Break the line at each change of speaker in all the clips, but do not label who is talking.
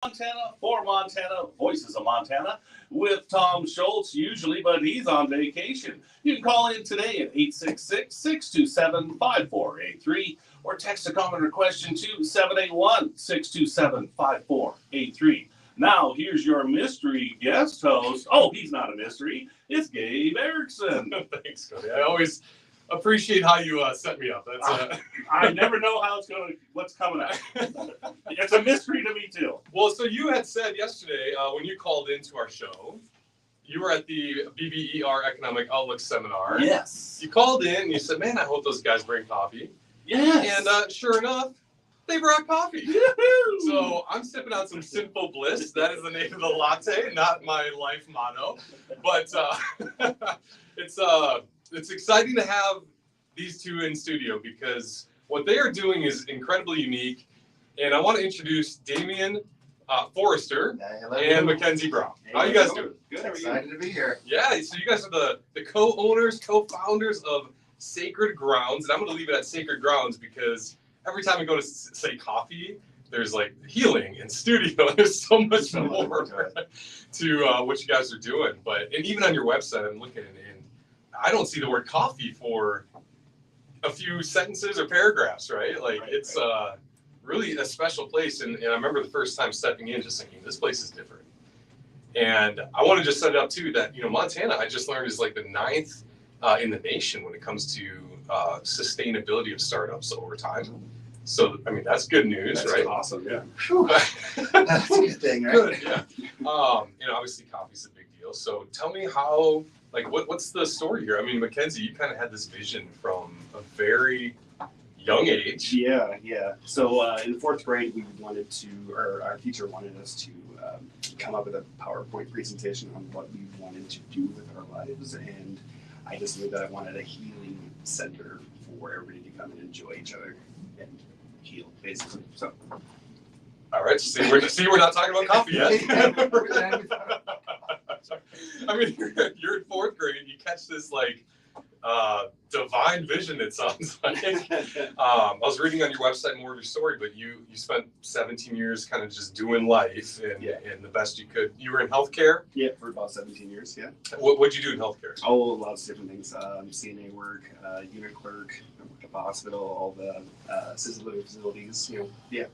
Montana, for Montana, Voices of Montana, with Tom Schultz usually, but he's on vacation. You can call in today at 866-627-5483 or text a comment or question to 781-627-5483. Now, here's your mystery guest host. Oh, he's not a mystery. It's Gabe Erickson.
Thanks, Cody. I always appreciate how you set me up.
I never know what's coming out. It's a mystery to me too.
Well, so you had said yesterday when you called into our show, you were at the BBER Economic Outlook Seminar.
Yes.
You called in and you said, "Man, I hope those guys bring coffee."
Yes.
And sure enough, they brought coffee.
Yoo-hoo!
So I'm sipping on some Sinful Bliss. That is the name of the latte, not my life motto. But it's exciting to have these two in studio because what they are doing is incredibly unique. And I want to introduce Damian Forrester and Mackenzie Brown. How are you guys doing?
Good. Excited to be here.
Yeah, so you guys are the co-owners, co-founders of Sacred Grounds. And I'm going to leave it at Sacred Grounds because every time we go to say coffee, there's like healing in studio. There's so much more to what you guys are doing. And even on your website, I'm looking and I don't see the word coffee for a few sentences or paragraphs, right? It's really a special place. And I remember the first time stepping in, just thinking, this place is different. And I want to just set it up too that, Montana, I just learned is like the 9th in the nation when it comes to sustainability of startups over time. So, I mean, that's good news,
That's
right?
Awesome, yeah.
That's a good thing, right?
Good, yeah. Obviously coffee's a big deal. So tell me how, what's the story here? I mean, Mackenzie, you kind of had this vision from a very young age.
Yeah. So in 4th grade, our teacher wanted us to come up with a PowerPoint presentation on what we wanted to do with our lives. And I just knew that I wanted a healing center for everybody to come and enjoy each other and heal, basically. So.
All right. See, we're not talking about coffee yet. I mean, you're in 4th grade. You catch this divine vision. It sounds like. I was reading on your website more of your story, but you spent 17 years kind of just doing life and the best you could. You were in healthcare.
Yeah, for about 17 years. Yeah.
What'd you do in healthcare?
Oh, lots of different things. CNA work, unit clerk. I worked at the hospital, all the assisted living facilities. Yeah.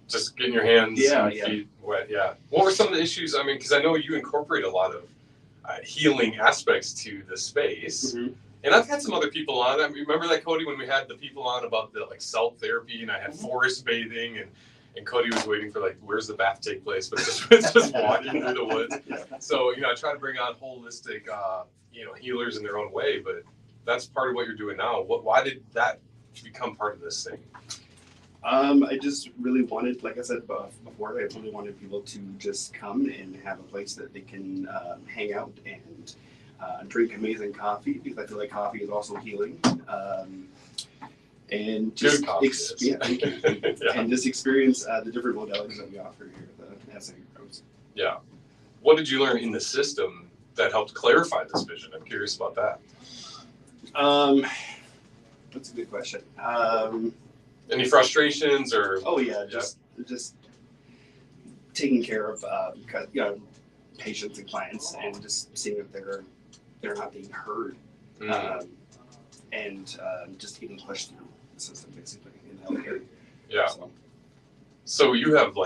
Just getting your hands and feet wet, yeah. What were some of the issues? I mean, because I know you incorporate a lot of healing aspects to the space. Mm-hmm. And I've had some other people on. I mean, remember that, Cody, when we had the people on about the self therapy, and I had forest bathing, and Cody was waiting for where's the bath take place, but it's just walking through the woods. So I try to bring on holistic, healers in their own way, but that's part of what you're doing now. Why did that become part of this thing?
I just really wanted, like I said before, I really wanted people to just come and have a place that they can hang out and drink amazing coffee, because I feel like coffee is also healing. And just and just experience the different modalities that we offer here at Sacred Grounds. Yeah.
What did you learn in the system that helped clarify this vision? I'm curious about that.
That's a good question.
Any frustrations or?
Oh yeah, just taking care of patients and clients, and just seeing that they're not being heard, and just getting pushed through the system basically in healthcare.
Yeah. So you have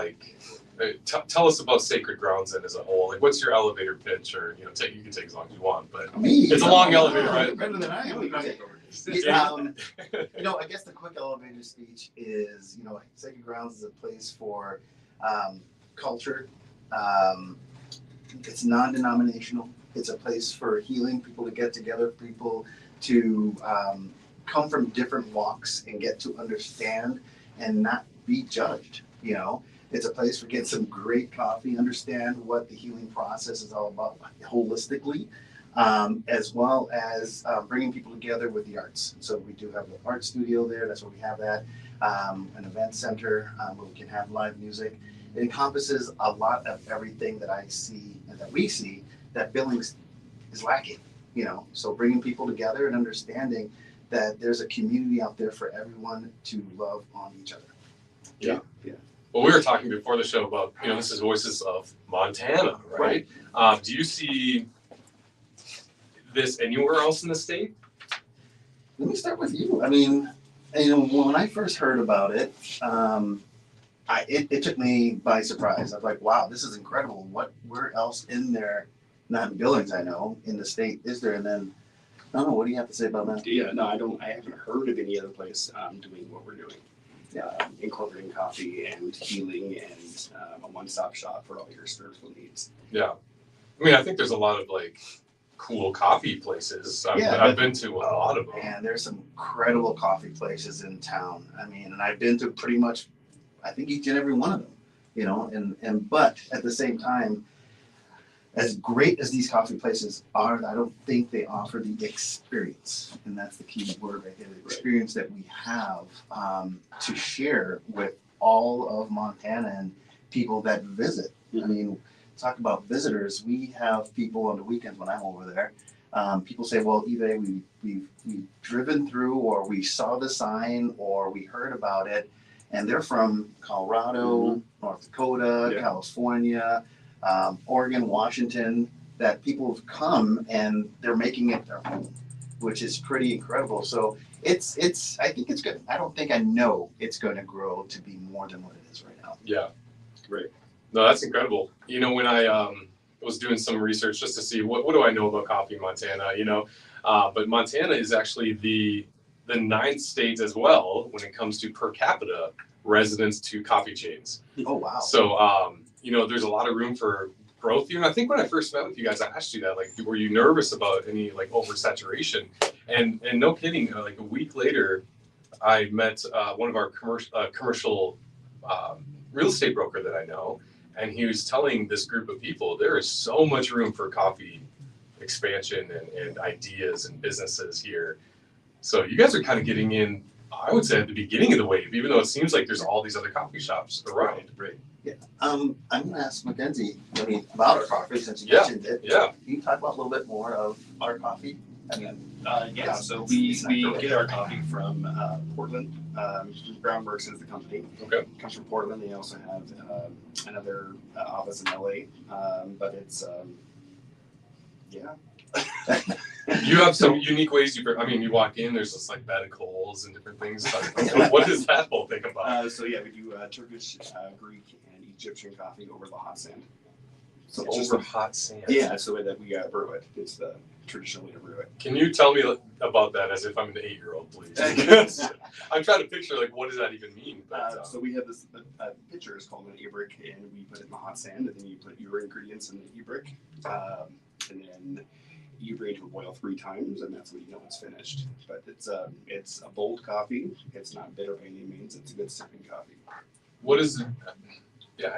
tell us about Sacred Grounds then as a whole. What's your elevator pitch, or you can take as long as you want, but it's a long elevator, right?
Better than I am. I guess the quick elevator speech is, Sacred Grounds is a place for culture. It's non-denominational. It's a place for healing, people to get together, people to come from different walks and get to understand and not be judged. It's a place for getting some great coffee, understand what the healing process is all about holistically. As well as bringing people together with the arts. So we do have an art studio there. That's where we have that. An event center where we can have live music. It encompasses a lot of everything that I see and that we see that Billings is lacking. So bringing people together and understanding that there's a community out there for everyone to love on each other.
Yeah.
Well, we were talking before the show about, this is Voices of Montana, right? Do you see this anywhere else in the state?
Let me start with you. I mean, when I first heard about it, it took me by surprise. I was like, wow, this is incredible. Where else in there, not in Billings, I know, in the state is there? And then, I don't know, what do you have to say about that?
Yeah, no, I haven't heard of any other place doing what we're doing. Incorporating coffee and healing and a one-stop shop for all your spiritual needs.
Yeah. I mean, I think there's a lot of cool coffee places. I've been to a lot of them.
And there's some incredible coffee places in town. I mean, and I've been to pretty much, I think, each and every one of them, but at the same time, as great as these coffee places are, I don't think they offer the experience. And that's the key word right there, the experience that we have to share with all of Montana and people that visit. I mean, talk about visitors. We have people on the weekends when I'm over there. People say, well, either we've driven through, or we saw the sign, or we heard about it, and they're from Colorado, North Dakota, California, Oregon, Washington, that people have come and they're making it their home, which is pretty incredible. So I think it's good. I know it's going to grow to be more than what it is right now.
Yeah.
Great.
No, that's incredible. When I was doing some research just to see what do I know about coffee in Montana, but Montana is actually the ninth state as well when it comes to per capita residents to coffee chains.
Oh, wow.
So, there's a lot of room for growth here. And I think when I first met with you guys, I asked you that, were you nervous about any oversaturation? And no kidding, a week later, I met one of our commercial real estate broker that I know, and he was telling this group of people there is so much room for coffee expansion and ideas and businesses here. So you guys are kind of getting in, I would say, at the beginning of the wave, even though it seems like there's all these other coffee shops around.
Right.
Yeah. I'm going to ask Mackenzie, about our coffee, since you mentioned it.
Yeah.
Can you talk about a little bit more of our coffee?
So we get our coffee from Portland. Groundworks is the company.
Okay.
It comes from Portland. They also have another office in LA, but it's
You have some unique ways you walk in, there's this bed of coals and different things. What is that whole thing about?
we do Turkish, Greek, and Egyptian coffee over the hot sand.
So
it's
over hot sand.
Yeah, it's the way that we brew it. It's the traditional way to brew it.
Can you tell me about that as if I'm an 8-year-old, please? Because I'm trying to picture what does that even mean?
So we have this pitcher is called an e-brick, and we put it in the hot sand, and then you put your ingredients in the e-brick, and then you bring it to a boil 3 times, and that's when you know it's finished. But it's a bold coffee. It's not bitter by any means. It's a good sipping coffee.
What is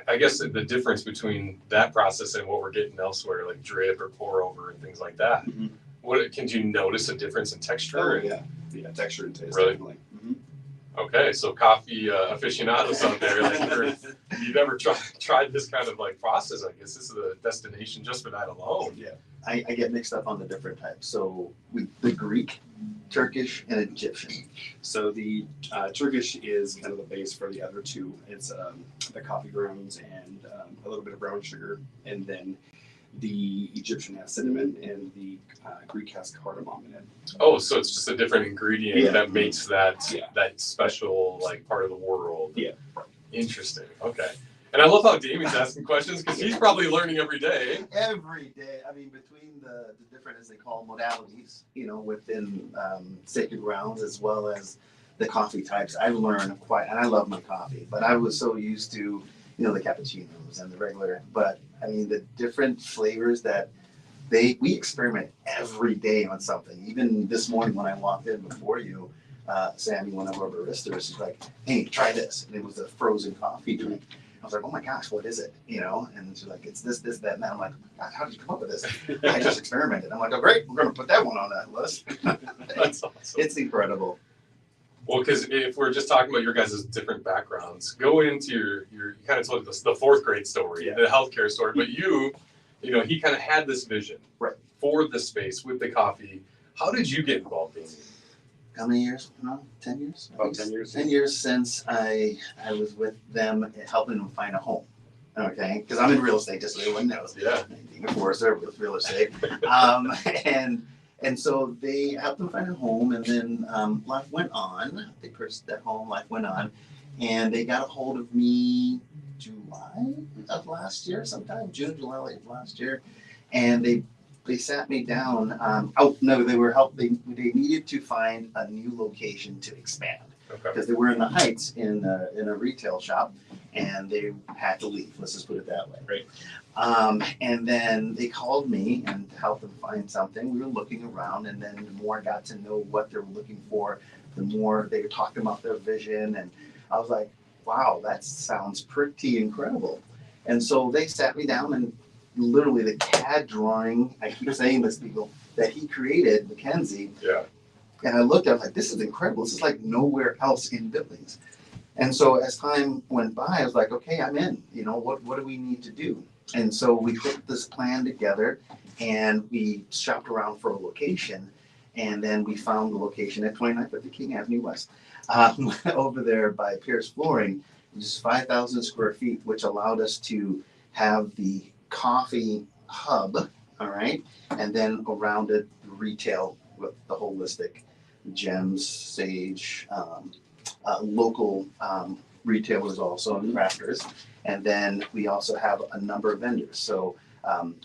I guess the difference between that process and what we're getting elsewhere, like drip or pour over and things like that? Mm-hmm. Can you notice a difference in texture?
Yeah, texture and taste.
Really?
Definitely. Mm-hmm.
Okay, so coffee aficionados out there, if you've ever tried this kind of process, I guess this is a destination just for that alone.
Yeah, I get mixed up on the different types. So the Greek, Turkish, and Egyptian.
So the Turkish is kind of the base for the other two. It's the coffee grounds and a little bit of brown sugar, and then the Egyptian has cinnamon, and the Greek has cardamom in it.
Oh, so it's just a different ingredient that makes that special part of the world.
Yeah.
Interesting. Okay. And I love how Damien's asking questions because he's probably learning every day.
Every day. Between the different, as they call modalities, within sacred grounds, as well as the coffee types, I've learned and I love my coffee, but I was so used to, the cappuccinos and the regular, but the different flavors that we experiment every day on something. Even this morning when I walked in before you, Sammy, one of our baristas, she's like, hey, try this. And it was a frozen coffee drink. I was like, oh my gosh, what is it? And she's like, it's this, that, and that. I'm like, God, how did you come up with this? I just experimented. I'm like, oh great, we're going to put that one on that list.
That's awesome.
It's incredible.
Well, because if we're just talking about your guys' different backgrounds, go into you kind of told us the 4th grade story, the healthcare story, but he kind of had this vision for the space with the coffee. How did you get involved in it?
how many years? No, 10 years?
About 10 years.
10 years since I was with them helping them find a home. Okay, because I'm in real estate, just so everyone knows.
Yeah.
Being a forester with real estate. And so they helped them find a home, and then life went on. They purchased that home, life went on, and they got a hold of me July of last year, sometime June, July of last year, and they sat me down. They needed to find a new location to expand
Okay.
because they were in the Heights in a retail shop, and they had to leave. Let's just put it that way.
Right.
And then they called me and to help them find something. We were looking around, and then the more I got to know what they were looking for, the more they were talking about their vision, and I was like, wow, that sounds pretty incredible. And so they sat me down, and literally the CAD drawing, I keep saying this, people, that he created, Mackenzie,
Yeah.
and I looked at it, like, this is incredible. This is like nowhere else in Billings. And so as time went by, I was like, okay, I'm in. You know, what do we need to do? And so we put this plan together, and we shopped around for a location, and then we found the location at 2950 King Avenue West, over there by Pierce Flooring, just 5,000 square feet, which allowed us to have the coffee hub, all right, and then around it, retail with the holistic gems, sage, local retailers also, and crafters. And then we also have a number of vendors. So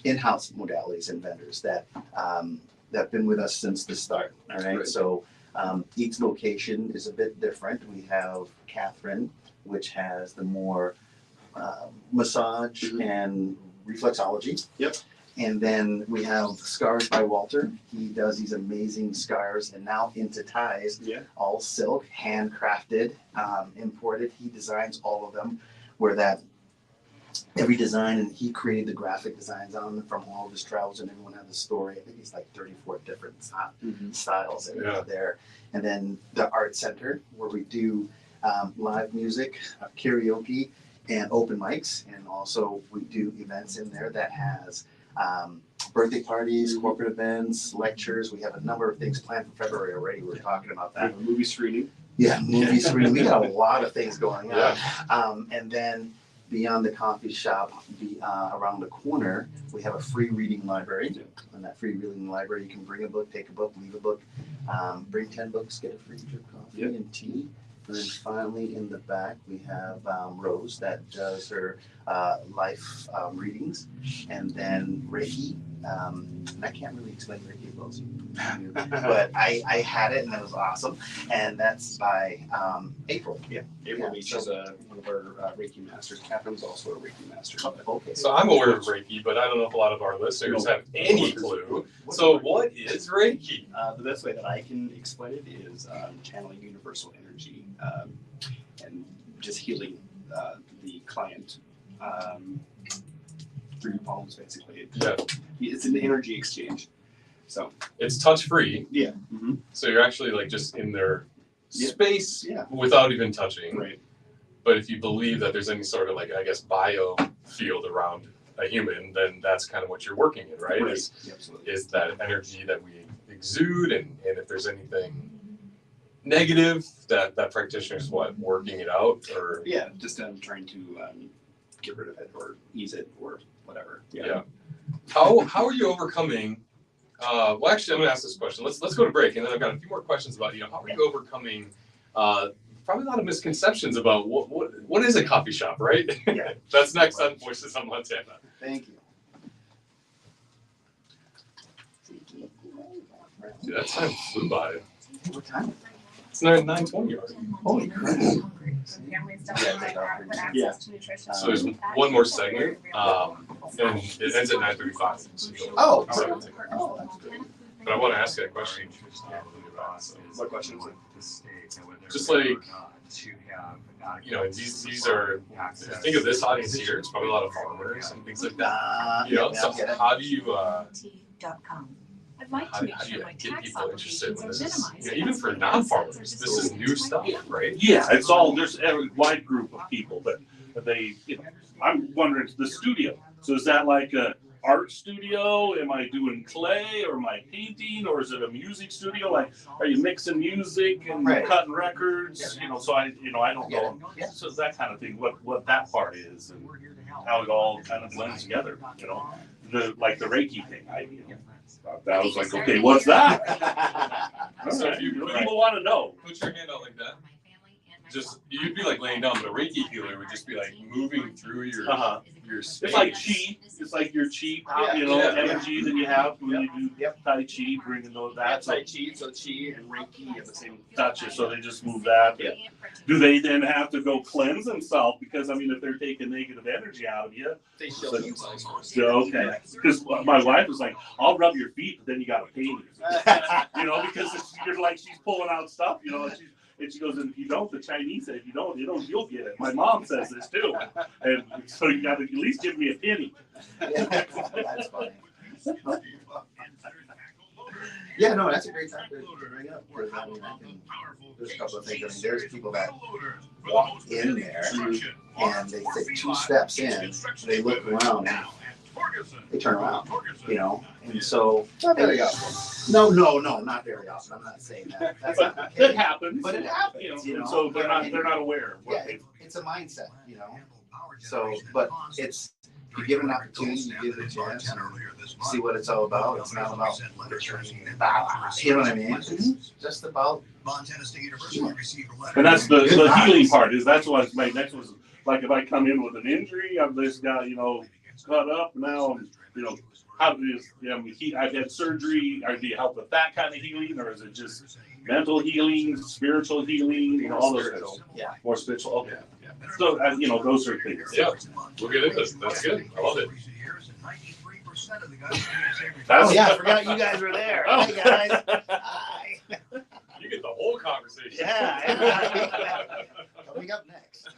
in-house modalities and vendors that have been with us since the start. All right.
Right.
So each location is a bit different. We have Catherine, which has the more massage and reflexology.
Yep.
And then we have Scars by Walter. He does these amazing scars and now into ties,
Yeah.
all silk, handcrafted, imported. He designs all of them, where that every design, and he created the graphic designs on them from all of his travels, and everyone has a story. I think he's like 34 different styles that are there. And then the art center, where we do live music, karaoke, and open mics, and also we do events in there that has birthday parties, corporate events, lectures. We have a number of things planned for February already. We're talking about
We
that.
have a movie screening.
Yeah, movie screening. We got a lot of things going on.
Yeah.
And then beyond the coffee shop, around the corner, we have a free reading library. In that free reading library, you can bring a book, take a book, leave a book, bring 10 books, get a free drip coffee and tea. And then finally in the back, we have Rose that does her life readings. And then Reiki. And I can't really explain Reiki well to you, but I had it and it was awesome. And that's by April.
Yeah. April Beach is one of our Reiki masters. Catherine's also a Reiki master.
Okay.
So I'm aware of Reiki, but I don't know if a lot of our listeners have any clue. So what is Reiki?
The best way that I can explain it is channeling universal energy and just healing the client through your palms, basically. It's an energy exchange. So
It's touch free.
yeah.
So you're actually like just in their space without even touching.
Right.
But if you believe that there's any sort of like, I guess, bio field around a human, then that's kind of what you're working in, right?
Yeah, absolutely.
Is that energy that we exude, and if there's anything negative, that practitioner's working it out, or
Yeah, just trying to get rid of it or ease it or whatever.
yeah. How are you overcoming? Well, actually, I'm gonna ask this question. Let's go to break, and then I've got a few more questions about how are you overcoming? Probably a lot of misconceptions about what is a coffee shop, right?
Yeah.
That's next on Voices on Montana.
Thank you.
Dude, that time flew by.
What time?
It's 9:20 already.
Holy crap.
Yeah.
So there's one more segment, and it ends at 9:35.
Oh.
But I want to ask you a question.
What question?
Just like, these are, think of this audience here, it's probably a lot of farmers and things like that. So how do you,
I'd like
how
to
do
make sure
you
my
get
tax
people interested
obligations
when
are
this is,
minimized.
even for non-farmers, this is new stuff, right?
Yeah, it's all, there's a wide group of people, but they, I'm wondering, the studio. So is that like art studio? Am I doing clay, or am I painting, or is it a music studio? Like, are you mixing music and
Right.
cutting records? You know, so I don't know.
Yeah.
So that kind of thing. What that part is, and how it all kind of blends together. You know, the Reiki thing. I was like, okay, what's that?
So
All
if you
people want to know.
put your hand out like that, just you'd be like laying down, but a Reiki healer would just be like moving through your space.
It's like chi. It's like your chi, energy that you have when you do Tai Chi, bringing those that.
Tai Chi, so Chi and Reiki have the same.
Gotcha. So they just move that.
Yeah.
Do they then have to go cleanse themselves? Because I mean, if they're taking negative energy out of you,
They show themselves.
okay. Because my wife was like, "I'll rub your feet, but then you got to pay me." You know, because you're like she's pulling out stuff. You know, and she goes, "And if you don't, the Chinese say if you don't, you'll get it." My mom says this too, and so you got to at least give me a penny.
That's funny. Yeah, no, that's a great time to bring up. Because, I mean, there's a couple of things. I mean, there's people that walk in there and they take 2 steps in, they look around, and they turn around, you know. And so,
Not very often.
no, not very often. I'm not saying that. That's not the
It
case.
happens.
But it happens,
You know. So they're not aware. Of what
Yeah, it's a mindset, you know. So, but it's, you give it an opportunity, you give it a chance, and see what it's all about. It's not about, you know what I mean? It's just about.
And that's the healing part. That's what my next was like. If I come in with an injury, I've just got cut up. Now I'm how is I've had surgery. Do you help with that kind of healing, or is it just mental healing, spiritual healing, all those things?
Yeah.
More spiritual. Okay. So those are things.
Yeah, we'll get into this. That's good. I love it.
Oh yeah, I forgot you guys were there. Hi guys. Hi.
You get the whole conversation.
Yeah. Coming up next.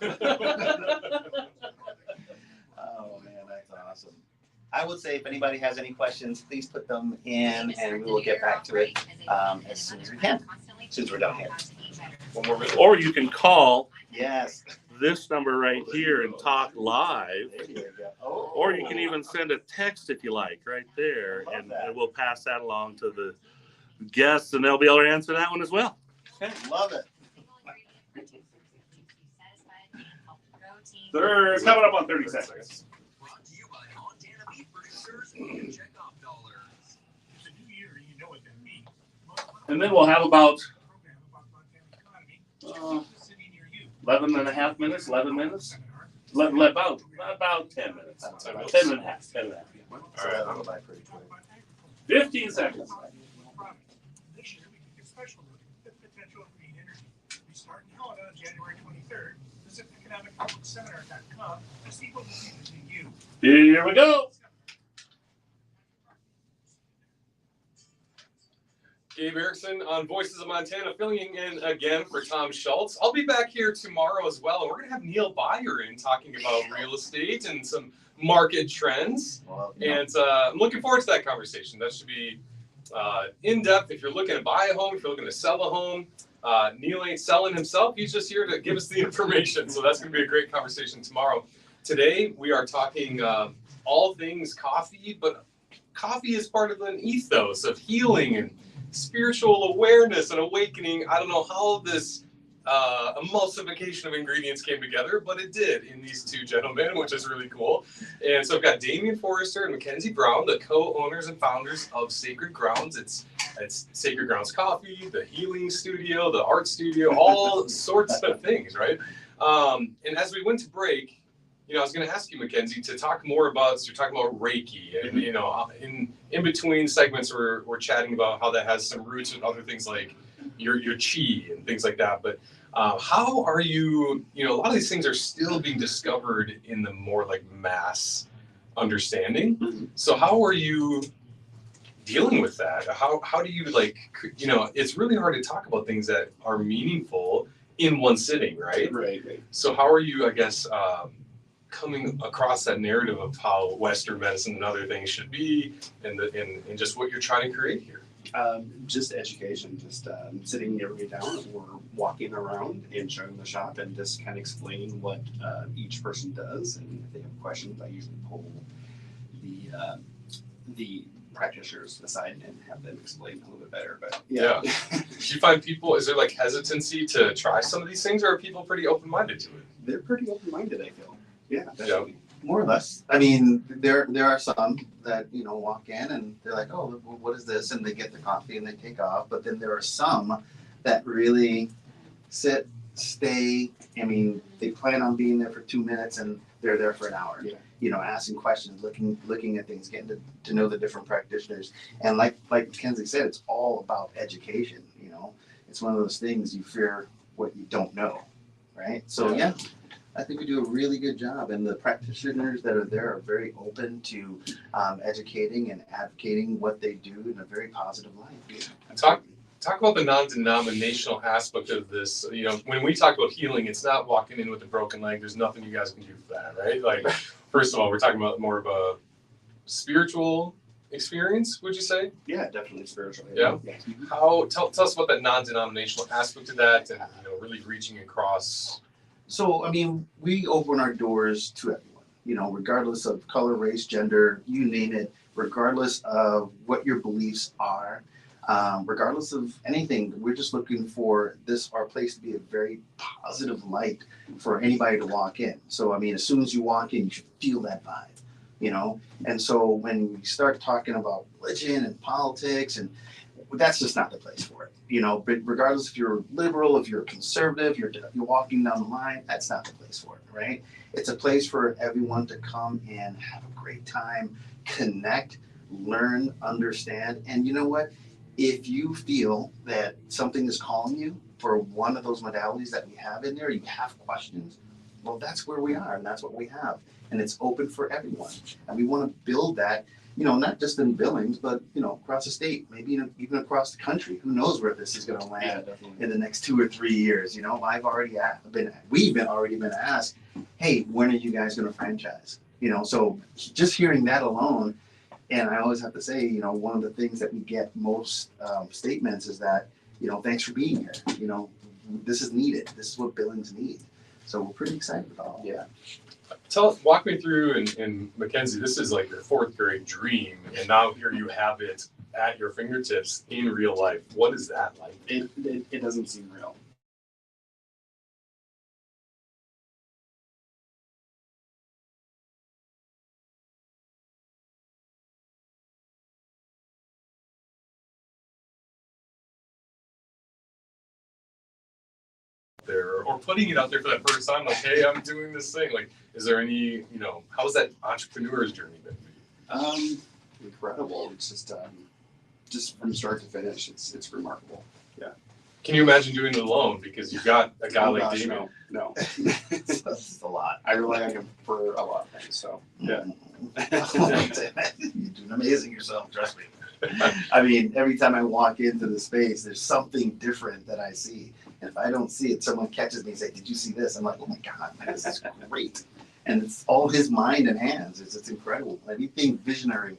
Oh man, that's awesome. I would say if anybody has any questions, please put them in, and we will get back to it as soon as we can, as soon as we're done here.
One more minute.
Or you can call
Yes.
this number right here and talk live.
There you go. Oh.
Or you can even send a text if you like, right there, and we'll pass that along to the guests, and they'll be able to answer that one as well.
Love it.
They're coming up on 30 seconds. And then we'll have about 11 and a half minutes, 11 minutes. About 10 minutes. 10 and a half. 10 and a half.
So that'll go by pretty quick.
15 seconds.
This year, we take a special look at the potential of green energy. We start in Helena on January 23rd. Visit economicoutloukseminar.com to see what will be between you.
Here we go.
Gabe Erickson on Voices of Montana, filling in again for Tom Schultz. I'll be back here tomorrow as well, and we're going to have Neil Byer in talking about real estate and some market trends.
Well,
And I'm looking forward to that conversation. That should be in-depth. If you're looking to buy a home, if you're looking to sell a home, Neil ain't selling himself. He's just here to give us the information. So that's going to be a great conversation tomorrow. Today, we are talking all things coffee, but coffee is part of an ethos of healing and spiritual awareness and awakening. I don't know how this emulsification of ingredients came together, but it did in these two gentlemen, which is really cool. And so I've got Damian Forrester and Mackenzie Brown, the co-owners and founders of Sacred Grounds. It's Sacred Grounds Coffee, the healing studio, the art studio, all sorts of things, right? And as we went to break, I was going to ask you, Mackenzie, to talk more about, you're talking about Reiki, and, in between segments, we're chatting about how that has some roots with other things like your chi and things like that. But how are you, a lot of these things are still being discovered in the more like mass understanding. So how are you dealing with that? How do you it's really hard to talk about things that are meaningful in one sitting, right?
Right.
So how are you, I guess, coming across that narrative of how Western medicine and other things should be, and just what you're trying to create here?
Just education, just sitting everybody down or walking around and showing the shop and just kind of explaining what each person does. And if they have questions, I usually pull the practitioners aside and have them explain a little bit better. But
Yeah. Do you find people, is there like hesitancy to try some of these things, or are people pretty open-minded to it?
they're pretty open-minded, I feel. Yeah, definitely.
More or less. I mean, there are some that, you know, walk in and they're like, oh, what is this? And they get the coffee and they take off. But then there are some that really sit, stay. I mean, they plan on being there for 2 minutes and they're there for an hour.
Yeah.
You know, asking questions, looking at things, getting to know the different practitioners. And like Mackenzie said, it's all about education. You know, it's one of those things you fear what you don't know, right? So yeah, I think we do a really good job, and the practitioners that are there are very open to educating and advocating what they do in a very positive light.
Talk about the non-denominational aspect of this. You know, when we talk about healing, it's not walking in with a broken leg. There's nothing you guys can do for that, right? Like, first of all, we're talking about more of a spiritual experience, would you say?
Yeah, definitely spiritual.
Yeah. Tell us about that non-denominational aspect of that, and you know, really reaching across.
So, I mean, we open our doors to everyone, you know, regardless of color, race, gender, you name it, regardless of what your beliefs are, regardless of anything. We're just looking for our place to be a very positive light for anybody to walk in. So, I mean, as soon as you walk in, you should feel that vibe, you know? And so when we start talking about religion and politics, and that's just not the place for it. You know, but regardless if you're liberal, if you're conservative, you're walking down the line, that's not the place for it, right? It's a place for everyone to come and have a great time, connect, learn, understand. And you know what? If you feel that something is calling you for one of those modalities that we have in there, you have questions, well, that's where we are and that's what we have. And it's open for everyone. And we want to build that, you know, not just in Billings, but, you know, across the state, maybe even across the country. Who knows where this is going to land in the next 2 or 3 years? You know, we've already been asked, hey, when are you guys going to franchise? You know, so just hearing that alone, and I always have to say, you know, one of the things that we get most statements is that, you know, thanks for being here. You know, this is needed. This is what Billings need. So we're pretty excited about it.
Yeah. Walk me through, and Mackenzie, this is like your 4th grade dream, and now here you have it at your fingertips in real life. What is that like?
It doesn't seem real.
There, or putting it out there for that first time, like, hey, I'm doing this thing. Like, is there any, you know, how's that entrepreneur's journey been for you?
Incredible. It's just from start to finish, it's remarkable. Yeah.
Can you imagine doing it alone? Because you've got a guy like Damien.
No.
It's a lot.
I rely on him for a lot of things. So yeah.
You're doing amazing yourself, trust me. I mean, every time I walk into the space, there's something different that I see. And if I don't see it, someone catches me and say, did you see this? I'm like, oh my God, man, this is great. And it's all his mind and hands. It's incredible. Anything visionary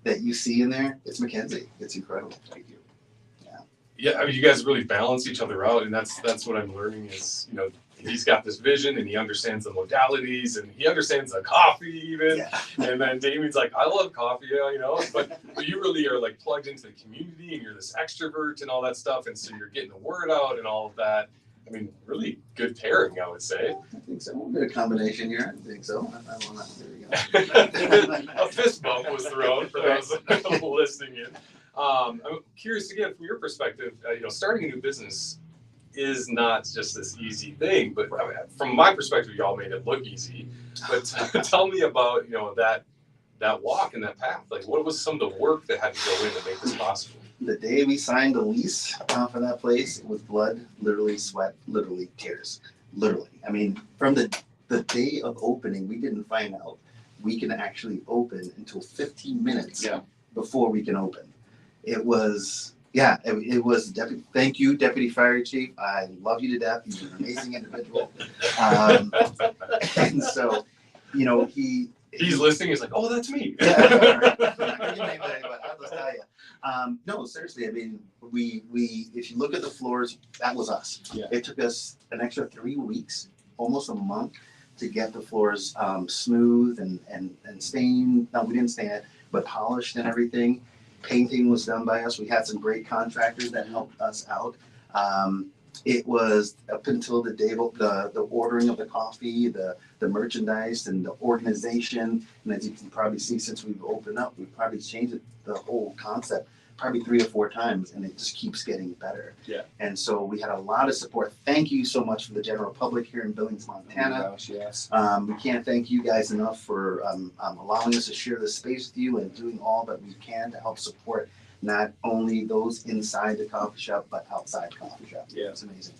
that you see in there, it's Mackenzie. It's incredible. Thank you.
Yeah, I mean, you guys really balance each other out, and that's what I'm learning is, you know, he's got this vision and he understands the modalities and he understands the coffee even.
Yeah.
And then Damien's like, I love coffee, you know, but you really are like plugged into the community and you're this extrovert and all that stuff. And so you're getting the word out and all of that. I mean, really good pairing, I would say.
I think so. We'll get a combination here. I think so. There we go.
A fist bump was thrown for those listening in. I'm curious again from your perspective. You know, starting a new business is not just this easy thing, but I mean, from my perspective, y'all made it look easy. But tell me about, you know, that walk and that path. Like, what was some of the work that had to go in to make this possible?
The day we signed the lease for that place, it was blood, literally sweat, literally tears, literally. I mean, from the day of opening, we didn't find out we can actually open until 15 minutes before we can open. It was, it was thank you, Deputy Fire Chief. I love you to death. You're an amazing individual. And so, you know, he's
listening. He's like, oh, that's me.
Yeah, I'm not gonna name it, but I'll just tell you. No, seriously. I mean, we if you look at the floors, that was us.
Yeah.
It took us an extra 3 weeks, almost a month, to get the floors smooth and stained. No, we didn't stain it, but polished and everything. Painting was done by us. We had some great contractors that helped us out. It was up until the day, the ordering of the coffee, the merchandise and the organization. And as you can probably see, since we've opened up, we've probably changed the whole concept probably 3 or 4 times, and it just keeps getting better.
Yeah.
And so we had a lot of support. Thank you so much for the general public here in Billings, Montana.
Oh my gosh, yes.
We can't thank you guys enough for allowing us to share this space with you and doing all that we can to help support not only those inside the coffee shop, but outside the coffee shop.
Yeah.
It's amazing.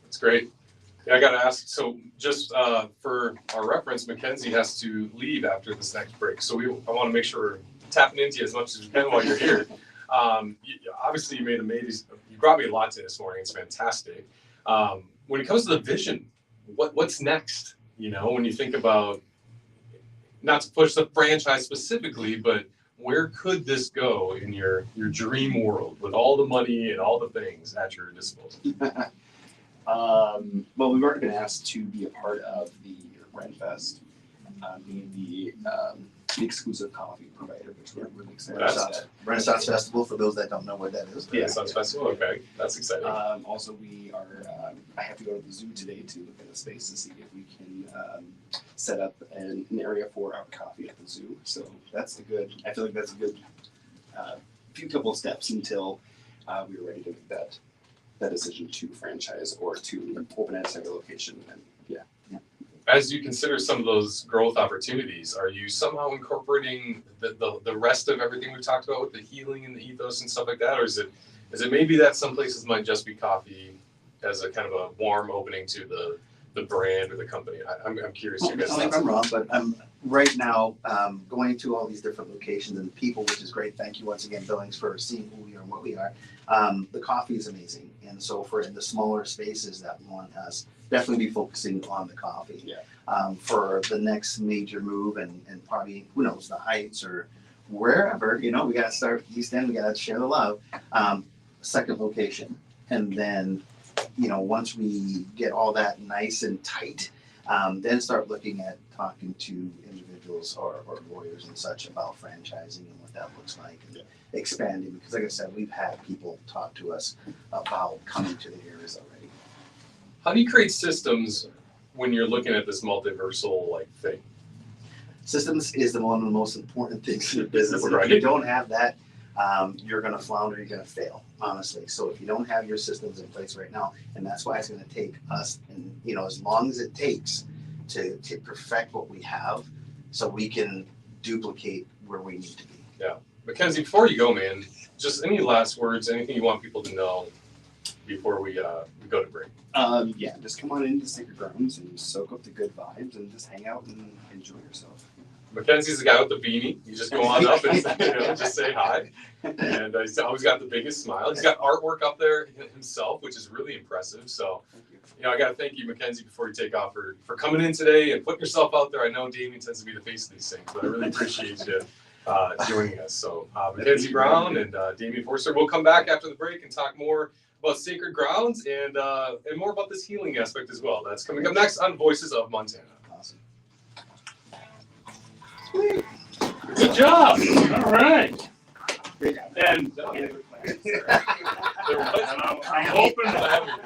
That's great. Yeah, I got to ask, so just for our reference, Mackenzie has to leave after this next break. So I want to make sure we're tapping into you as much as we can while you're here. Obviously, you brought me a lot to this morning. It's fantastic. When it comes to the vision, what's next? You know, when you think about, not to push the franchise specifically, but where could this go in your dream world with all the money and all the things at your disposal?
Well, we've already been asked to be a part of the Renfest, being the exclusive coffee provider, which we're really excited about.
Renaissance Festival, for those that don't know what that is.
Yeah, Renaissance Festival. Okay, that's exciting.
Also, we are. I have to go to the zoo today to look at the space to see if we can set up an area for our coffee at the zoo. So that's I feel like that's a good few couple of steps until we are ready to make that decision to franchise or to open at a second location. And yeah.
As you consider some of those growth opportunities, are you somehow incorporating the rest of everything we've talked about with the healing and the ethos and stuff like that, or is it maybe that some places might just be coffee as a kind of a warm opening to the brand or the company? I'm curious.
Tell me if I'm wrong, but I'm right now going to all these different locations and people, which is great. Thank you once again, Billings, for seeing who we are and what we are. The coffee is amazing, and so for in the smaller spaces that we want us, definitely be focusing on the coffee.
Yeah.
For the next major move and probably, who knows, the Heights or wherever, we got to start East End, we got to share the love. Second location. And then, once we get all that nice and tight, then start looking at talking to individuals or lawyers and such about franchising and what that looks like and expanding. Because like I said, we've had people talk to us about coming to the areas already.
How do you create systems when you're looking at this multiversal thing?
Systems is one of the most important things in the business.
Right.
If you don't have that, you're going to flounder, you're going to fail, honestly. So if you don't have your systems in place right now, and that's why it's going to take us, and as long as it takes to perfect what we have, so we can duplicate where we need to be.
Yeah, Mackenzie, before you go, man, just any last words, anything you want people to know before we go to break?
Yeah, just come on into Sacred Grounds and soak up the good vibes and just hang out and enjoy yourself.
Mackenzie's the guy with the beanie. You just go on up and just say hi. And he's always got the biggest smile. He's got artwork up there himself, which is really impressive. So, I got to thank you, Mackenzie, before you take off for coming in today and putting yourself out there. I know Damien tends to be the face of these things, but I really appreciate you joining us. So, Mackenzie Brown and Damien Forster. We'll come back after the break and talk more about Sacred Grounds and more about this healing aspect as well. That's coming up next on Voices of Montana.
Awesome.
Good job. All right.
Great job.
And I'm hoping to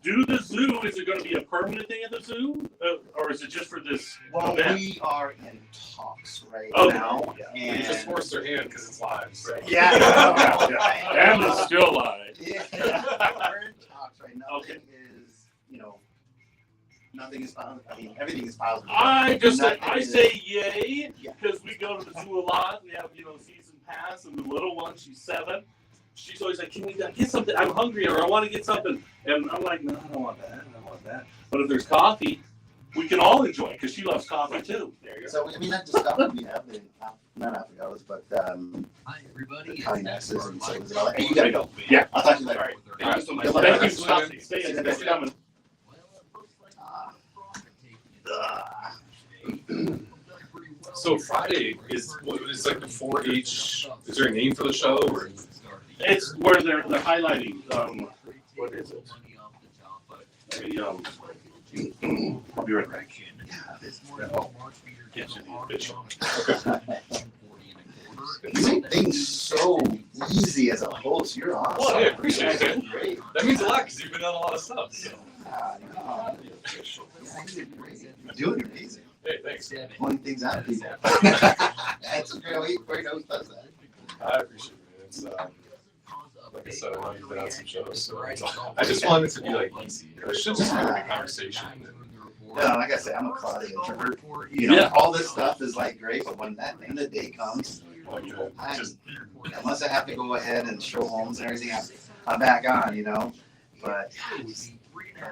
do the zoo. Is it going to be a permanent thing at the zoo, or is it just for this event?
We are in talks right
Okay.
now.
You
And
just forced their hand because it's live. So.
yeah.
And it's still live.
Yeah. We're in talks right now.
Okay.
Nothing is positive. I mean, everything is positive.
I say yay
Yeah.
because we go to the zoo a lot. We have season pass, and the little one, she's 7. She's always like, "Can we get something? I'm hungry, or I want to get something." And I'm like, "No, I don't want that. I don't want that." But if there's coffee, we can all enjoy because she loves coffee too. There you go.
So not just stuff we have, not avocados, but
Hi, everybody.
Italian messes and things and all that. Hey, you gotta go.
Yeah.
I'll talk to you later.
All right.
Thank you so much.
Thank you. Stay in. Thanks for coming.
So Friday is like the 4-H. Is there a name for the show? Or?
It's where they're highlighting. What is it? I'll be right back. It should be official.
You make things so easy as a host. You're awesome.
Well, hey, appreciate it.
Great.
That means a lot because you've been on a lot of stuff. So.
You're doing amazing.
Hey, thanks.
Pointing things out to people. That's a great host does that.
I appreciate it. It's like I said, I know you've been on some shows, so I just wanted it to be like easy. It should just be like a conversation.
No, like I said, I'm a cloudy introvert. You know, all this stuff is like great, but when that end of the day comes, unless I have to go ahead and show homes and everything, I'm back on, you know. But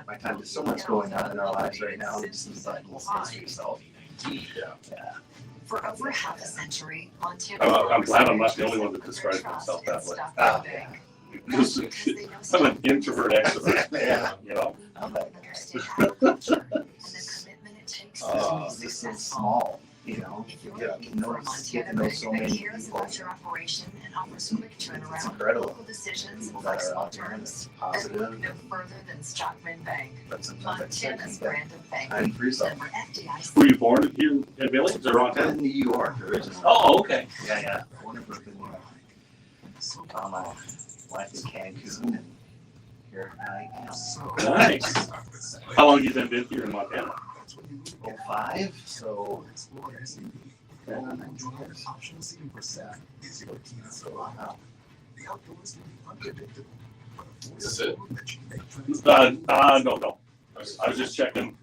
my time, there's so much going on in our lives right now. It's just like listen to yourself. Yeah.
For over half a century, Montana.
I'm glad I'm not the only one that describes myself that way. Because I'm an introvert extrovert.
Yeah.
You know.
I'm like,
Understand agriculture and the commitment it takes to
they seem small, you know.
If you're
Yeah,
looking for a
get
Montana
to know
bank
so
that
many
cares
people.
about your operation and offers quick
It's
turnaround,
incredible.
local decisions,
People
and
that are
flexible
out there and
terms,
positive.
then look no further than Stockman Bank,
But sometimes I
Montana's
think that
brand of banking.
I'm free stuff.
Member FDIC.
Were you born here in Billings or
I'm
on?
in New York originally.
Oh, okay.
Yeah. Born in Brooklyn, New York. My wife in Cancun, and here I am.
Nice. How long have you been here in Montana?
05, so
Is this it?
No. I was just checking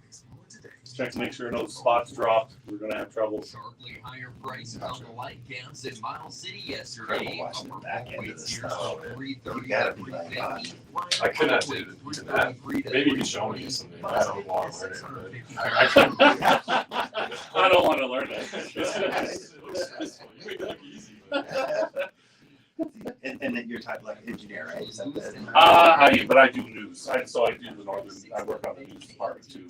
to make sure no spots dropped. We're gonna have trouble.
Sharply higher prices on the light counts in Miles City
Incredible
yesterday.
watching the back end of this
Upper
stuff.
weights
You gotta be like,
I could not do that. Maybe you can show me something. I don't want to learn it.
I don't want to learn it.
You make it look easy. But
and then you're type like engineer, right? Is that
But I do news. So I do the northern. I work on the news department too.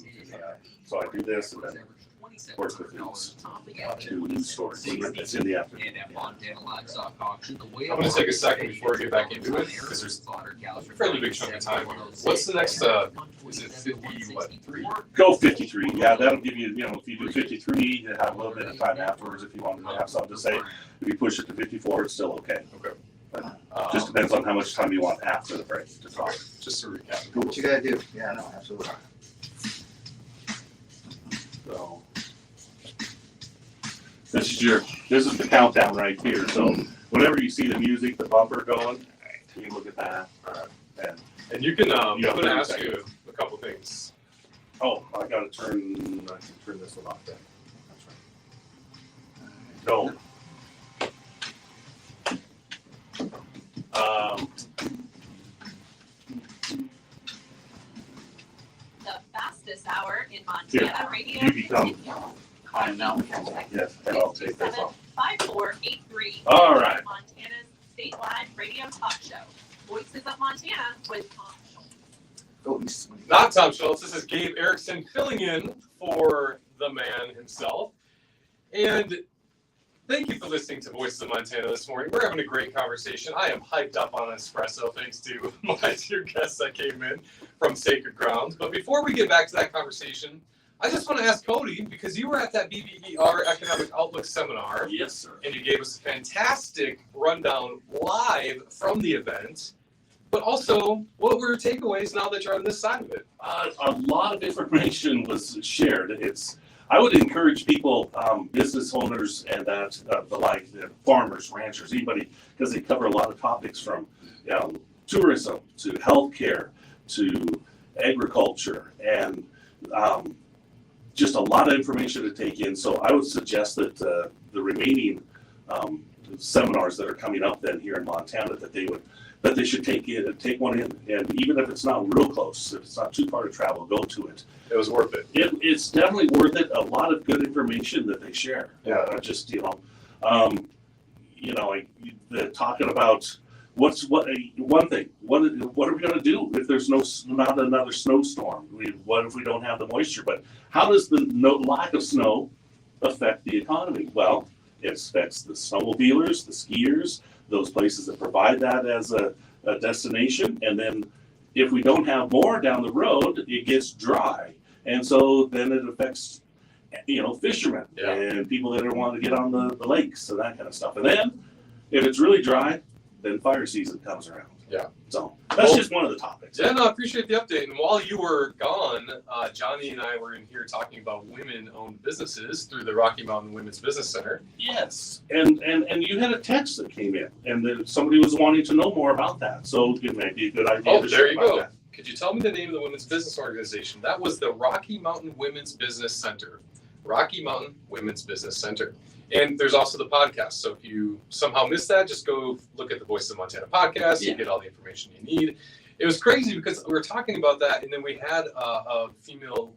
So I do this and then work with news. Do news stories. It's in the afternoon.
And at Montana Livestock Auction, the whale.
I'm gonna take a second before we get back into it because there's a fairly big chunk of time. What's the next? Is it 53?
Go 53. Yeah, that'll give you. You know, if you do 53, you have a little bit of time afterwards if you want to have something to say. If you push it to 54, it's still okay.
Okay.
Just depends on how much time you want after the break to talk.
Just to recap.
what you gotta do? Yeah, no, absolutely.
So this is the countdown right here. So whenever you see the music, the bumper going, you look at that.
And you can. I'm
Yeah,
gonna ask
30
you a couple things.
Oh, I can turn this one off then. No.
The fastest hour in Montana radio.
You become.
I know.
Yes, and I'll take this off.
5483.
All right.
Montana's statewide radio talk show. Voices of Montana with Tom Schultz.
Not Tom Schultz. This is Gabe Erickson filling in for the man himself. And thank you for listening to Voices of Montana this morning. We're having a great conversation. I am hyped up on an espresso thanks to my two guests that came in from Sacred Grounds. But before we get back to that conversation, I just want to ask Cody, because you were at that BBER Economic Outlook seminar.
Yes, sir.
And you gave us a fantastic rundown live from the event. But also, what were your takeaways now that you're on this side of it?
A lot of information was shared. I would encourage people, business owners and the farmers, ranchers, anybody, because they cover a lot of topics from tourism to healthcare to agriculture and just a lot of information to take in. So I would suggest that the remaining seminars that are coming up then here in Montana that they should take one in, and even if it's not real close, if it's not too far to travel, go to it.
It was worth it.
It's definitely worth it. A lot of good information that they share. They're talking about one thing. What are we going to do if there's not another snowstorm? What if we don't have the moisture? But how does the lack of snow affect the economy? Well, it affects the snowmobilers, the skiers, those places that provide that as a destination. And then if we don't have more down the road, it gets dry. And so then it affects fishermen
Yeah.
and people that are wanting to get on the lakes and that kind of stuff. And then if it's really dry, then fire season comes around.
Yeah.
So that's just one of the topics.
Yeah, no, I appreciate the update. And while you were gone, Johnny and I were in here talking about women-owned businesses through the Rocky Mountain Women's Business Center.
Yes, and you had a text that came in, and that somebody was wanting to know more about that. So it might be a good idea.
Oh,
to
there
share
you
about
go.
that.
Could you tell me the name of the women's business organization? That was the Rocky Mountain Women's Business Center. Rocky Mountain Women's Business Center. And there's also the podcast. So if you somehow missed that, just go look at the Voices of Montana podcast. You get all the information you need. It was crazy because we were talking about that, and then we had a female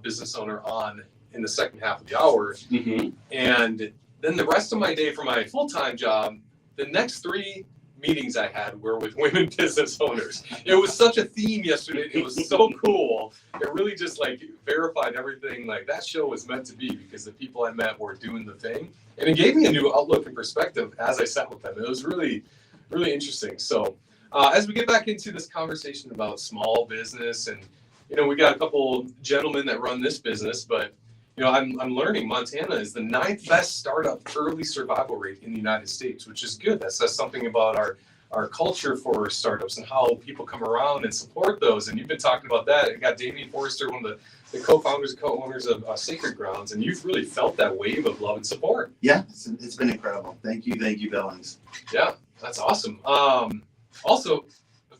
business owner on in the second half of the hour.
Mm-hmm.
And then the rest of my day for my full-time job, the next 3 meetings I had were with women business owners. It was such a theme yesterday. It was so cool. It really just verified everything. That show was meant to be because the people I met were doing the thing. And it gave me a new outlook and perspective as I sat with them. It was really, really interesting. So as we get back into this conversation about small business, and we got a couple gentlemen that run this business, but I'm learning Montana is the 9th best startup early survival rate in the United States, which is good. That says something about our culture for startups and how people come around and support those. And you've been talking about that. You got Damien Forrester, one of the co-founders and co-owners of Sacred Grounds, and you've really felt that wave of love and support.
Yeah, it's been incredible. Thank you, Billings.
Yeah, that's awesome. Also,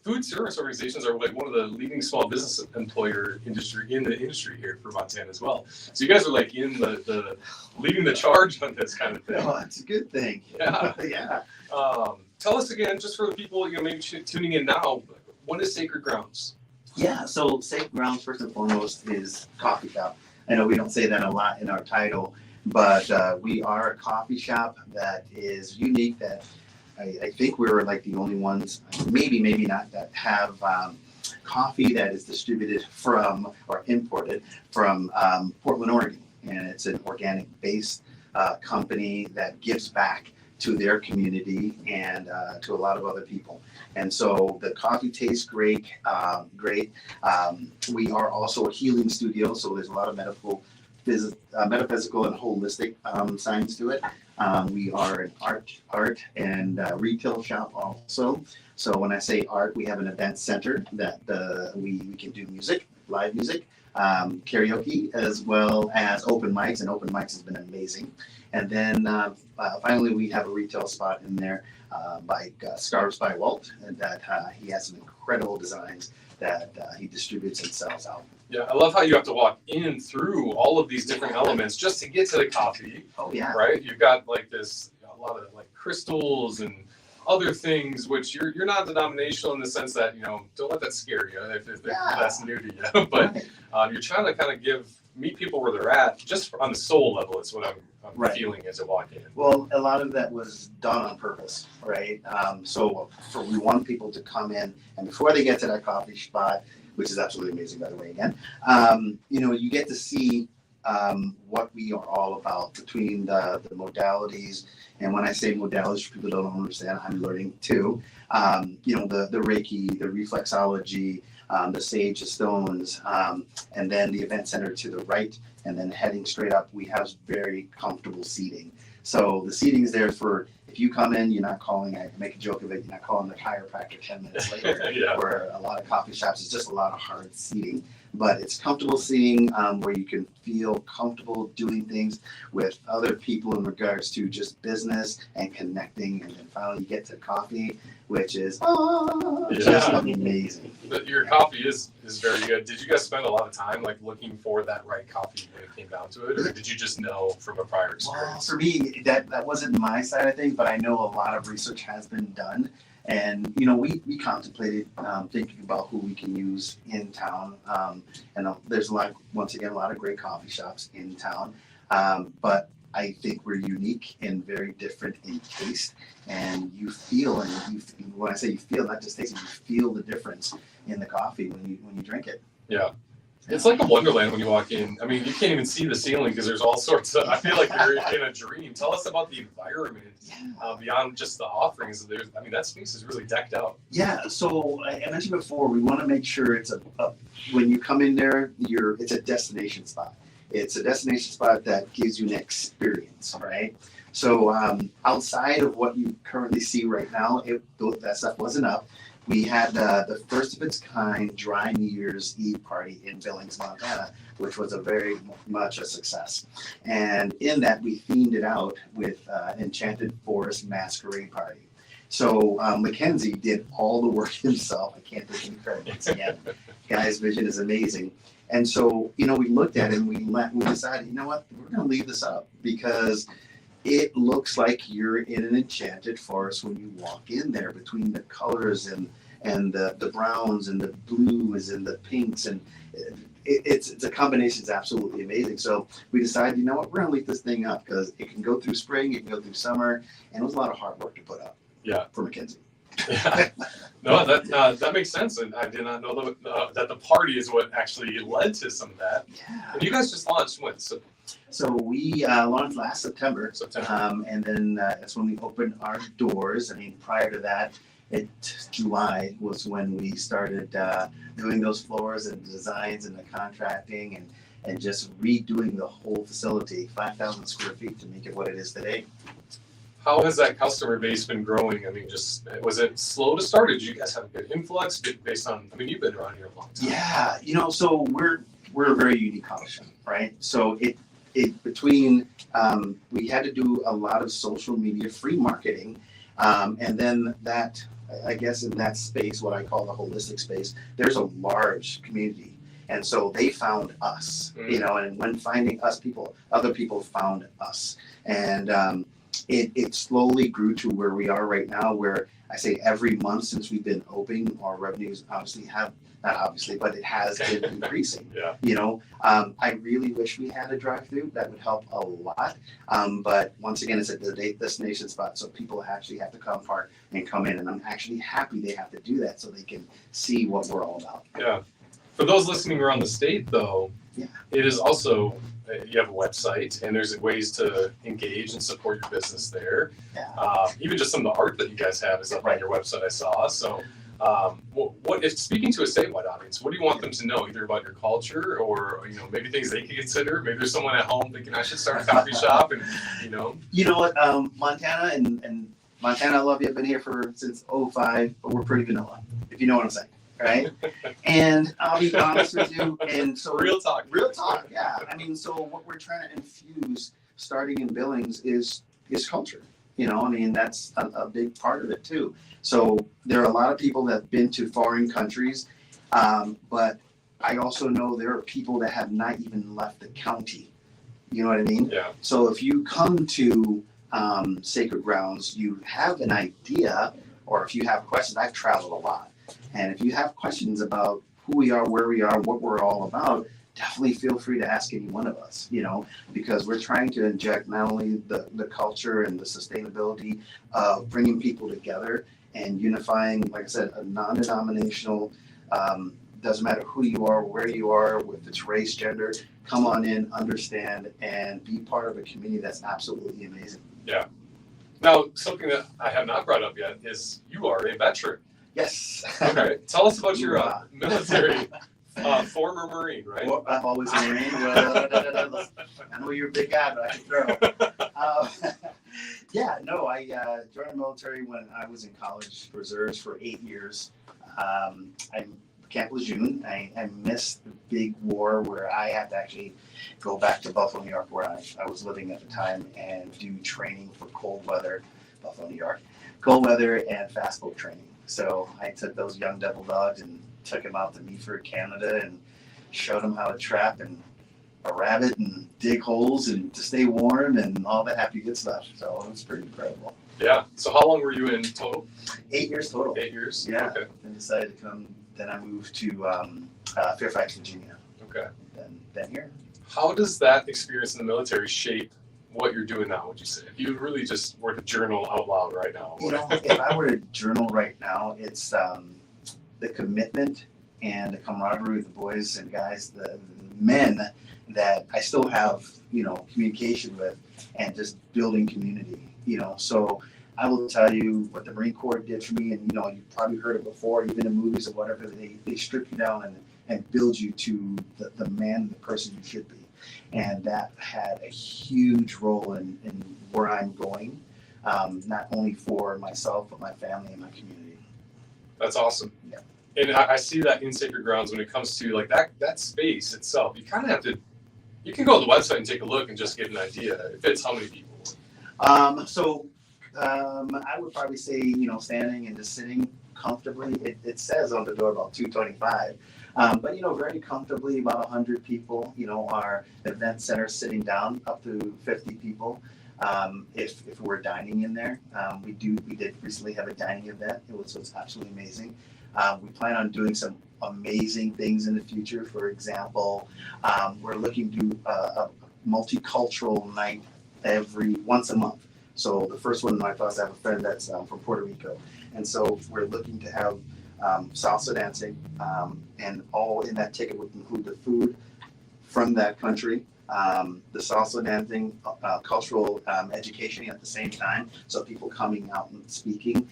food service organizations are one of the leading small business employer industry here for Montana as well. So you guys are in the leading the charge on this kind of thing.
Oh, that's a good thing.
Yeah.
Yeah.
Tell us again, just for the people maybe tuning in now, what is Sacred Grounds?
Yeah, so Sacred Grounds, first and foremost, is coffee shop. I know we don't say that a lot in our title, but we are a coffee shop that is unique, that I think we're the only ones, maybe not, that have coffee that is distributed from or imported from Portland, Oregon. And it's an organic-based company that gives back to their community and to a lot of other people. And so the coffee tastes great. We are also a healing studio, so there's a lot of metaphysical and holistic science to it. We are an art and retail shop also. So when I say art, we have an event center that we can do music, live music, karaoke, as well as open mics, and open mics has been amazing. And then finally, we have a retail spot in there by Scarves by Walt, and that he has some incredible designs that he distributes and sells out.
Yeah, I love how you have to walk in through all of these different elements just to get to the coffee.
Oh yeah.
Right? You've got a lot of crystals and other things, which you're not denominational in the sense that, don't let that scare you if that's new to you. But you're trying to kind of meet people where they're at, just on the soul level is what I'm feeling as I walk in.
Well, a lot of that was done on purpose, right? So we want people to come in, and before they get to that coffee spot, which is absolutely amazing, by the way, again, you get to see what we are all about between the modalities. And when I say modalities, people don't understand, I'm learning too. The Reiki, the reflexology, the sage, the stones, and then the event center to the right, and then heading straight up, we have very comfortable seating. So the seating is there for, if you come in, you're not calling, I make a joke of it, you're not calling the chiropractor 10 minutes later.
Yeah.
Where a lot of coffee shops, it's just a lot of hard seating. But it's comfortable seating where you can feel comfortable doing things with other people in regards to just business and connecting. And then finally you get to coffee, which is just amazing.
But your coffee is very good. Did you guys spend a lot of time looking for that right coffee when it came down to it, or did you just know from a prior experience?
Well, for me, that wasn't my side of things, but I know a lot of research has been done. And, we contemplated thinking about who we can use in town. And there's a lot of great coffee shops in town. But I think we're unique and very different in taste. And you feel, when I say you feel, not just taste, you feel the difference in the coffee when you drink it.
Yeah. It's like a wonderland when you walk in. I mean, you can't even see the ceiling because there's all sorts of, I feel like you're in a dream. Tell us about the environment beyond just the offerings. That space is really decked out.
Yeah, so I mentioned before, we want to make sure it's when you come in there, it's a destination spot. It's a destination spot that gives you an experience, right? So outside of what you currently see right now, that stuff wasn't up. We had the first of its kind dry New Year's Eve party in Billings, Montana, which was a very much a success. And in that, we themed it out with Enchanted Forest Masquerade Party. So Mackenzie did all the work himself. I can't take any credit once again. Guy's vision is amazing. And so, we looked at it and we decided, you know what, we're going to leave this up because it looks like you're in an enchanted forest when you walk in there between the colors and the browns and the blues and the pinks, and it's a combination that's absolutely amazing. So we decided, you know what, we're going to leave this thing up because it can go through spring, it can go through summer, and it was a lot of hard work to put up.
Yeah.
For Mackenzie.
Yeah. No, that makes sense, and I did not know that the party is what actually led to some of that.
Yeah.
And you guys just launched when?
So we launched last September. And then that's when we opened our doors. I mean, prior to that, July was when we started doing those floors and designs and the contracting and just redoing the whole facility, 5,000 square feet to make it what it is today.
How has that customer base been growing? I mean, was it slow to start? Or did you guys have a good influx based on? I mean, you've been around here a long time.
Yeah, so we're a very unique coffee shop, right? So between we had to do a lot of social media free marketing, and then that, I guess, in that space, what I call the holistic space, there's a large community, and so they found us, and when finding us, other people found us, and it slowly grew to where we are right now, where I say every month since we've been open, our revenues but it has been increasing.
Yeah.
I really wish we had a drive-through. That would help a lot. But once again, it's a destination spot, so people actually have to park and come in. And I'm actually happy they have to do that so they can see what we're all about.
Yeah. For those listening around the state, though,
yeah,
it is also, you have a website, and there's ways to engage and support your business there.
Yeah.
Even just some of the art that you guys have is up on your website, I saw. So what if speaking to a statewide audience, what do you want them to know, either about your culture or maybe things they can consider? Maybe there's someone at home thinking I should start a coffee shop, and
You know what, Montana and Montana, I love you. I've been here since 2005, but we're pretty vanilla, if you know what I'm saying, right? And I'll be honest with you, and so
real talk,
yeah. I mean, so what we're trying to infuse, starting in Billings, is culture. I mean, that's a big part of it too. So there are a lot of people that have been to foreign countries, but I also know there are people that have not even left the county. You know what I mean?
Yeah.
So if you come to Sacred Grounds, you have an idea, or if you have questions, I've traveled a lot. And if you have questions about who we are, where we are, what we're all about, definitely feel free to ask any one of us, because we're trying to inject not only the culture and the sustainability of bringing people together and unifying, like I said, a non-denominational, doesn't matter who you are, where you are, if it's race, gender, come on in, understand, and be part of a community that's absolutely amazing.
Yeah. Now, something that I have not brought up yet is you are a veteran.
Yes.
Okay. Tell us about your military. Former Marine, right?
Well, I'm always a Marine. I know you're a big guy, but I can throw. I joined the military when I was in college, reserves for 8 years. Camp Lejeune. I missed the big war where I had to actually go back to Buffalo, New York, where I was living at the time, and do training for cold weather, Buffalo, New York, cold weather and fast boat training. So I took those young devil dogs and took them out to Meaford, Canada, and showed them how to trap and a rabbit and dig holes and to stay warm and all that happy good stuff. So it was pretty incredible.
Yeah. So how long were you in total?
8 years total.
8 years?
Yeah.
Okay.
Then decided to come. Then I moved to Fairfax, Virginia.
Okay.
Then here.
How does that experience in the military shape what you're doing now, would you say? If you really just were to journal out loud right now.
If I were to journal right now, it's the commitment and the camaraderie with the boys and guys, the men that I still have, communication with, and just building community, So I will tell you what the Marine Corps did for me, and you've probably heard it before, even in movies or whatever. They strip you down and build you to the man, the person you should be. And that had a huge role in where I'm going, not only for myself, but my family and my community.
That's awesome.
Yeah.
And I see that in Sacred Grounds when it comes to like that space itself. You kind of have to. You can go to the website and take a look and just get an idea. It fits how many people.
I would probably say, standing and just sitting comfortably. It says on the door about 225, but very comfortably about 100 people. Our event center sitting down up to 50 people. If we're dining in there, we did recently have a dining event. It was absolutely amazing. We plan on doing some amazing things in the future. For example, we're looking to do a multicultural night once a month. So the first one, I have a friend that's from Puerto Rico, and so we're looking to have salsa dancing, and all in that ticket would include the food from that country, the salsa dancing, cultural education at the same time. So people coming out and speaking,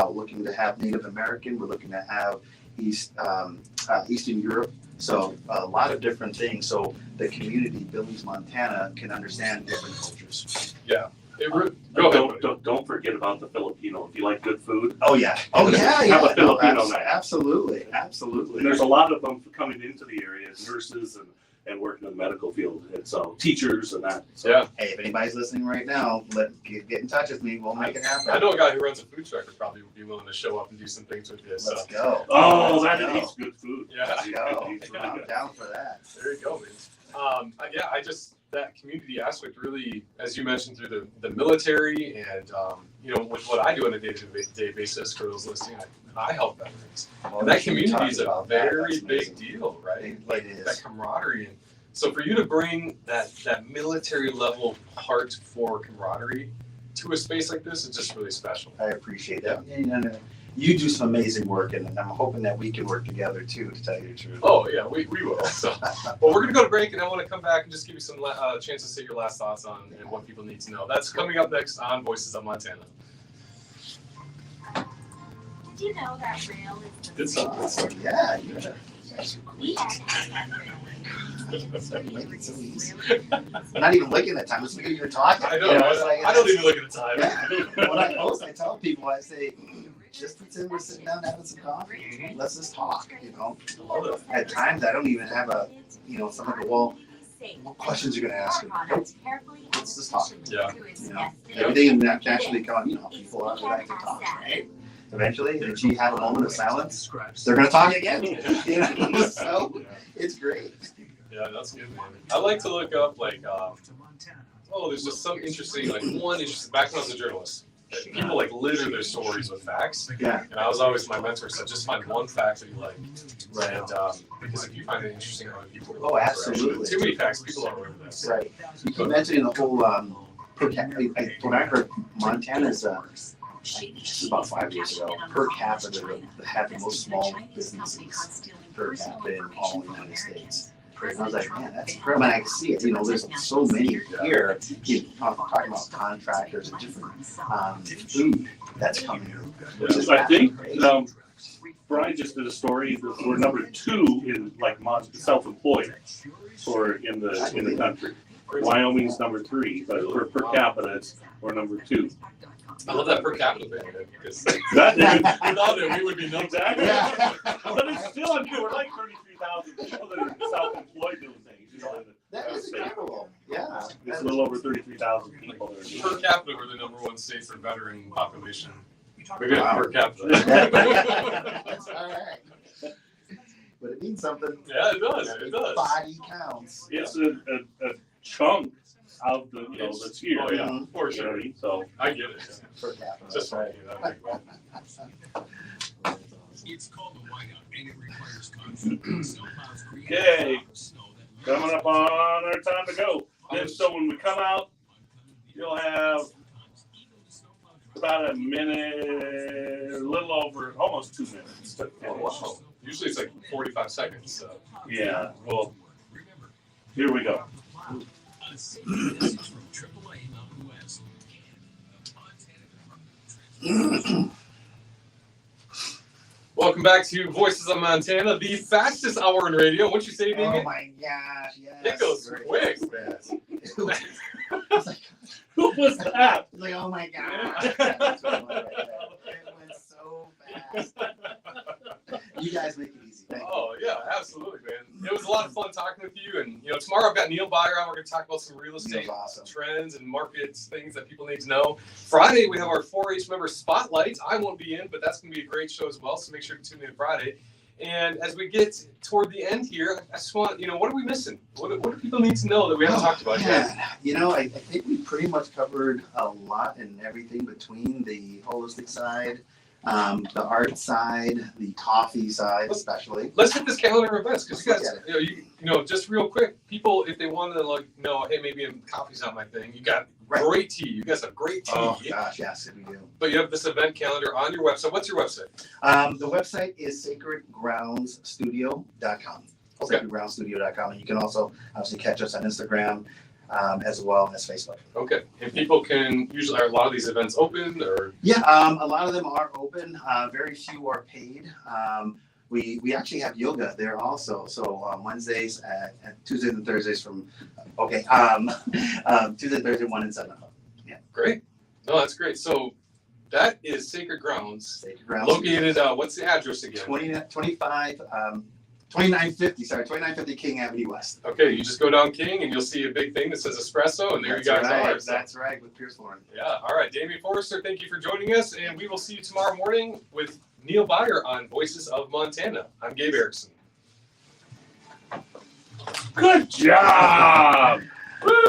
looking to have Native American, we're looking to have Eastern Europe. So a lot of different things. So the community, Billings, Montana, can understand different cultures.
Yeah.
Don't forget about the Filipino. If you like good food.
Oh yeah.
Have a Filipino night.
Absolutely.
And there's a lot of them coming into the area as nurses and working in the medical field, and so teachers and that. So.
Yeah.
Hey, if anybody's listening right now, get in touch with me. We'll make it happen.
I know a guy who runs a food truck who probably would be willing to show up and do some things with this.
Let's go.
That eats good food.
Yeah.
Let's go. I'm down for that.
There you go, man. That community aspect really, as you mentioned, through the military and, with what I do on a day-to-day basis for those listening, I help veterans. And that community is a very big deal, right? Like that camaraderie. And so for you to bring that military level heart for camaraderie to a space like this is just really special.
I appreciate that. And, you do some amazing work, and I'm hoping that we can work together too, to tell you the truth.
Oh yeah, we will. So, well, we're gonna go to break, and I want to come back and just give you some chance to say your last thoughts on and what people need to know. That's coming up next on Voices of Montana.
Did you know that rail is the
Good stuff.
Yeah.
We had
I'm not even looking at time. It's like you're talking.
I know. I don't even look at the time.
Yeah. When I post, I tell people, I say, just pretend we're sitting down having some coffee. Let's just talk. At times, I don't even have something to go, well, what questions are you going to ask me? Nope. Let's just talk.
Yeah.
Everything naturally comes. People are like to talk, right? Eventually, if you have a moment of silence, they're going to talk again. So it's great.
Yeah, that's good, man. I like to look up there's just some interesting, back when I was a journalist, people litter their stories with facts.
Yeah.
And I was always, my mentor said, just find one fact that you like. Right. And because if you find it interesting, other people will.
Oh, absolutely.
Too many facts, people don't remember this.
Right. You keep mentioning the whole per capita. When I heard Montana's just about 5 years ago, per capita had the most small businesses per capita in all the United States. And I was like, man, that's incredible. And I see it. There's so many here. Talking about contractors and different food that's coming in.
I think Brian just did a story that we're number 2 in self-employed in the country. Wyoming's number 3, but per capita we're number 2.
I love that per capita thing, because
without
it, we would be nuts.
Exactly. Yeah. But it's still untrue. We're like 33,000 people that are self-employed doing things.
That is incredible. Yeah.
It's a little over 33,000 people.
Per capita, we're the number 1 state for veteran population. We're good per capita.
That's all right. But it means something.
Yeah, it does. It does.
Body counts.
It's a chunk of the that's here.
Oh yeah, for sure.
So
I get it.
Per capita.
Just right.
It's called the whiteout, and it requires confidence.
Okay, coming up on our time to go. And so when we come out, you'll have about a minute, a little over, almost 2 minutes.
Oh, wow. Usually it's 45 seconds. So.
Yeah. Well, here we go.
Welcome Welcome back to Voices of Montana, the fastest hour in radio. What'd you say, Damien?
Oh my gosh, yes.
It goes
Very
quick.
fast. It's like,
Who was that?
it's like, oh my gosh. That's what it was right there. It went so fast. You guys make it easy. Thank you.
Oh, yeah, absolutely, man. It was a lot of fun talking with you. And, tomorrow I've got Neil Byer on. We're going to talk about some real estate
Neil's awesome.
trends and markets, things that people need to know. Friday, we have our 4-H member spotlight. I won't be in, but that's going to be a great show as well. So make sure to tune in Friday. And as we get toward the end here, I just want, what are we missing? What do people need to know that we haven't talked about yet?
I think we pretty much covered a lot and everything between the holistic side, the art side, the coffee side, especially.
Let's hit this calendar of events because you
Let's
guys, just real quick, people, if they want to know, hey, maybe coffee's not my thing. You got great tea. You guys have great tea.
Oh gosh, yes, we do.
But you have this event calendar on your website. What's your website?
The website is sacredgroundsstudio.com.
Okay.
Sacredgroundsstudio.com, and you can also obviously catch us on Instagram as well as Facebook.
Okay, and people can usually, are a lot of these events open or?
Yeah, a lot of them are open. Very few are paid. We actually have yoga there also. So Wednesdays and Tuesdays and Thursdays Tuesday, Thursday, 1 and 7 o'clock. Yeah.
Great. No, that's great. So that is Sacred Grounds.
Sacred Grounds.
Located, what's the address again?
2950 King Avenue West.
Okay, you just go down King and you'll see a big thing that says espresso, and there you guys are. So,
that's right, with Pierce Lauren.
yeah, all right. Damien Forrester, thank you for joining us, and we will see you tomorrow morning with Neil Byer on Voices of Montana. I'm Gabe Erickson.
Good job. Woo!